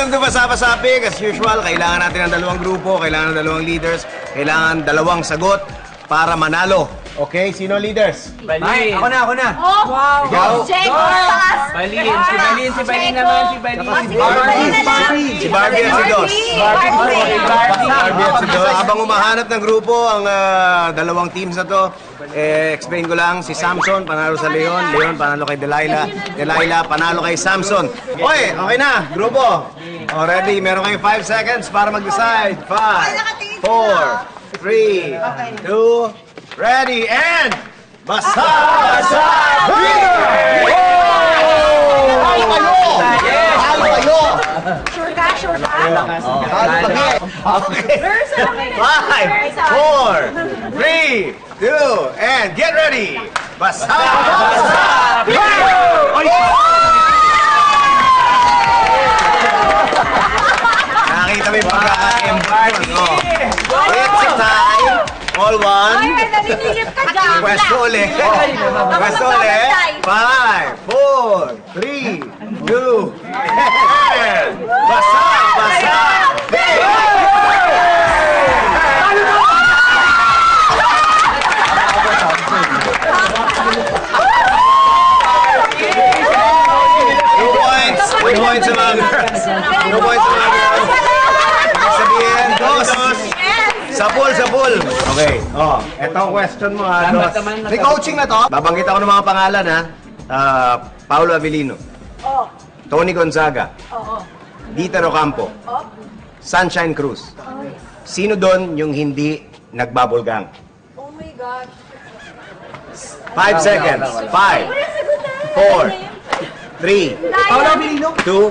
Welcome to Pasapasapi. As usual, kailangan natin ng dalawang grupo, kailangan ng dalawang leaders, kailangan dalawang sagot para manalo. Okay, sino leaders? Balin. Ako na. Oh, wow. Ikaw? Check taas. Balin. Si Balin naman. Si Balin. Si Barbie at si Dos. Barbie at si Dos. Habang umahanap ng grupo ang dalawang teams na to, explain ko lang, si Samson panalo sa Leon, Leon panalo kay Delilah, Delilah panalo kay Samson. Okay, okay na, grupo. Already, meron kayong 5 seconds para mag-decide. 5, 4, 3, 2, ready, and... Basa! Halo kayo! Sure ka? Okay. 5, 4, 3, 2, and get ready! Basa! Nakita mo yung pagkaka-embart. It's a tie. All one. Ay, nalililip ka dyan. Pwesto ulit. Pwesto ulit. 5, 4, 3, 2, and... Basa! Basa! Two points sa mga girls. 2 points sa mga girls. Ibig sabihin, Dos. Sa pool. Okay. Oh, etong question mo ha, Dos. May coaching na to? Babanggit ako ng mga pangalan ha. Paulo Avellino. Oh. Tony Gonzaga. Oo. Dieter Ocampo. Oh. Sunshine Cruz. Sino doon yung hindi nagbabulgang? Oh my gosh. 5 seconds. 5, 4, 3, Paolo Abilino? 2,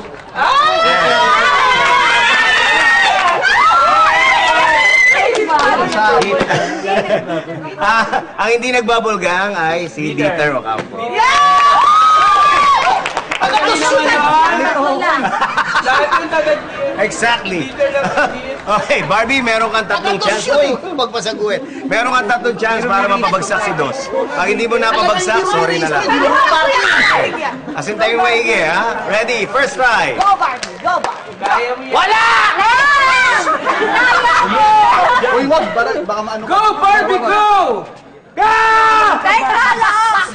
ang hindi nagbabulgang ay si Dieter Ocampo. Exactly. Okay, Barbie, meron kang tatlong chance. Uy, magpasaguit. Meron kang tatlong chance para mapabagsak si Dos. Pag hindi mo napabagsak, sorry na lang. Asin tayo maigi, ha? Ready, first try. Go, Barbie. Go, Barbie. Wala! Uy, wag. Baka maano ka. Go, Barbie, go! Go! Teka lang!